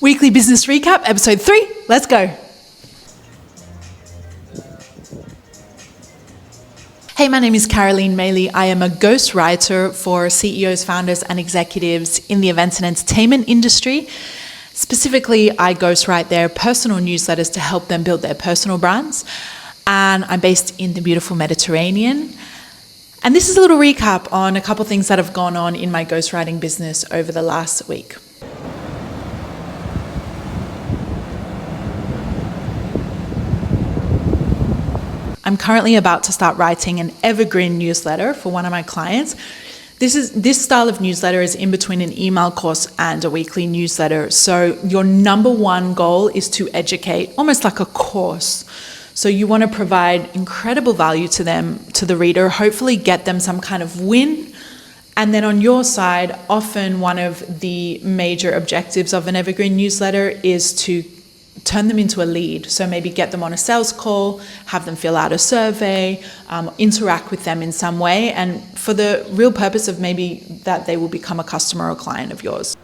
Weekly Business Recap, Episode 3. Let's go. Hey, my name is Caroline Maley. I am a ghostwriter for CEOs, founders, and executives in the events and entertainment industry. Specifically, I ghostwrite their personal newsletters to help them build their personal brands. And I'm based in the beautiful Mediterranean. And this is a little recap on a couple things that have gone on in my ghostwriting business over the last week. I'm currently about to start writing an Evergreen newsletter for one of my clients. This style of newsletter is in between an email course and a weekly newsletter. So your number one goal is to educate, almost like a course. So you want to provide incredible value to them, to the reader, hopefully get them some kind of win. And then on your side, often one of the major objectives of an Evergreen newsletter is to turn them into a lead. So maybe get them on a sales call, have them fill out a survey, interact with them in some way, and for the real purpose of maybe that they will become a customer or client of yours.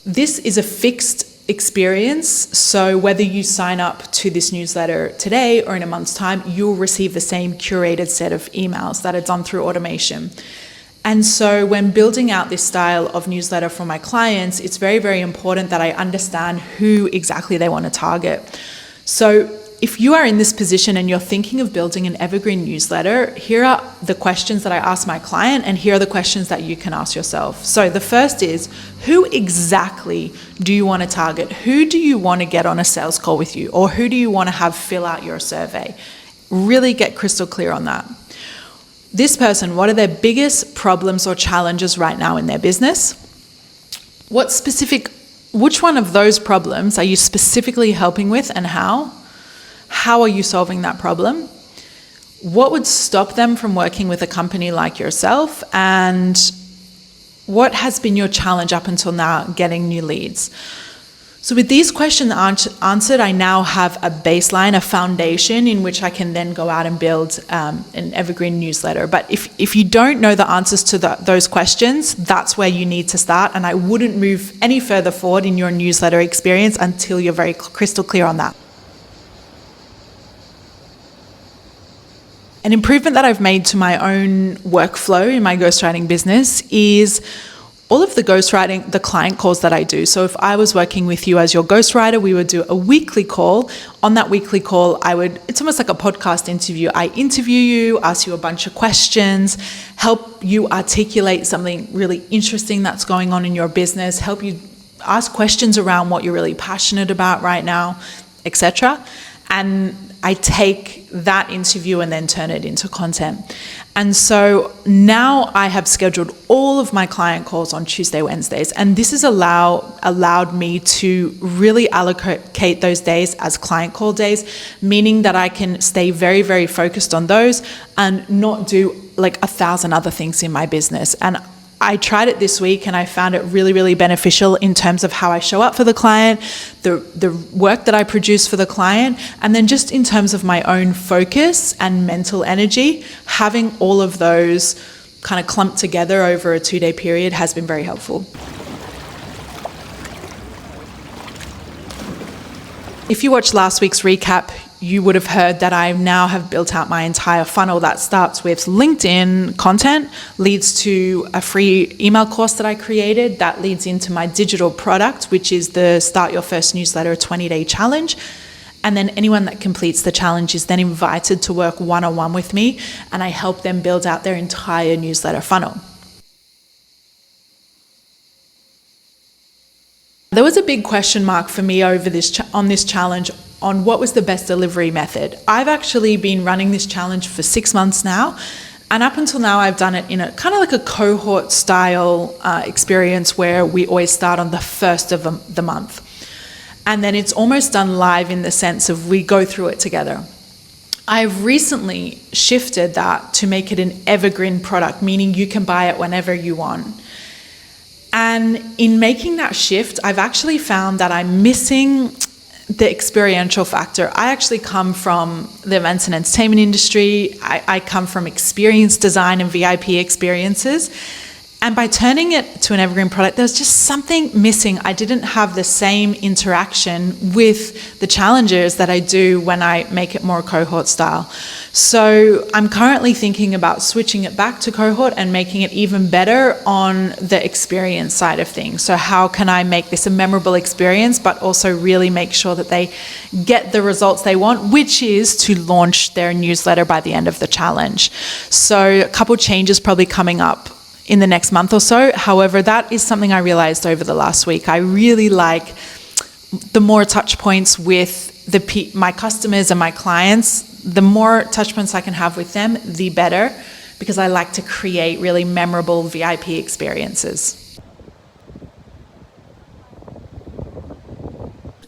This is a fixed experience, so whether you sign up to this newsletter today or in a month's time, you'll receive the same curated set of emails that are done through automation. And so when building out this style of newsletter for my clients, it's very, very important that I understand who exactly they want to target. So if you are in this position and you're thinking of building an Evergreen newsletter, here are the questions that I ask my client, and here are the questions that you can ask yourself. So the first is, who exactly do you want to target? Who do you want to get on a sales call with you? Or who do you want to have fill out your survey? Really get crystal clear on that. This person, what are their biggest problems or challenges right now in their business? Which one of those problems are you specifically helping with, and how? How are you solving that problem? What would stop them from working with a company like yourself? And what has been your challenge up until now getting new leads? So with these questions answered, I now have a baseline, a foundation in which I can then go out and build an Evergreen newsletter. But if you don't know the answers to those questions, that's where you need to start. And I wouldn't move any further forward in your newsletter experience until you're very crystal clear on that. An improvement that I've made to my own workflow in my ghostwriting business is all of the ghostwriting, the client calls that I do. So if I was working with you as your ghostwriter, we would do a weekly call. On that weekly call, it's almost like a podcast interview. I interview you, ask you a bunch of questions, help you articulate something really interesting that's going on in your business, help you ask questions around what you're really passionate about right now, etc. And I take that interview and then turn it into content. And so now I have scheduled all of my client calls on Tuesday, Wednesdays, and this has allowed me to really allocate those days as client call days, meaning that I can stay very, very focused on those and not do like 1,000 other things in my business. And I tried it this week and I found it really, really beneficial in terms of how I show up for the client, the work that I produce for the client, and then just in terms of my own focus and mental energy, having all of those kind of clumped together over a 2-day period has been very helpful. If you watched last week's recap, you would have heard that I now have built out my entire funnel that starts with LinkedIn content, leads to a free email course that I created, that leads into my digital product, which is the Start Your First Newsletter 20-day challenge. And then anyone that completes the challenge is then invited to work one-on-one with me, and I help them build out their entire newsletter funnel. There was a big question mark for me over on this challenge on what was the best delivery method. I've actually been running this challenge for 6 months now, and up until now I've done it in a kind of like a cohort style experience where we always start on the first of the month. And then it's almost done live in the sense of we go through it together. I've recently shifted that to make it an evergreen product, meaning you can buy it whenever you want. And in making that shift, I've actually found that I'm missing the experiential factor. I actually come from the events and entertainment industry. I come from experience design and VIP experiences. And by turning it to an evergreen product, there was just something missing. I didn't have the same interaction with the challengers that I do when I make it more cohort style. So I'm currently thinking about switching it back to cohort and making it even better on the experience side of things. So how can I make this a memorable experience, but also really make sure that they get the results they want, which is to launch their newsletter by the end of the challenge. So a couple changes probably coming up in the next month or so. However, that is something I realized over the last week. I really like the more touch points with my customers and my clients. The more touch points I can have with them, the better, because I like to create really memorable VIP experiences.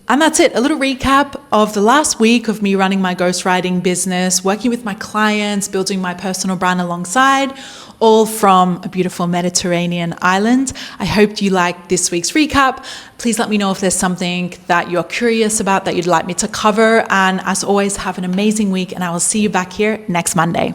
And that's it, a little recap of the last week of me running my ghostwriting business, working with my clients, building my personal brand alongside, all from a beautiful Mediterranean island. I hope you liked this week's recap. Please let me know if there's something that you're curious about that you'd like me to cover. And as always, have an amazing week, and I will see you back here next Monday.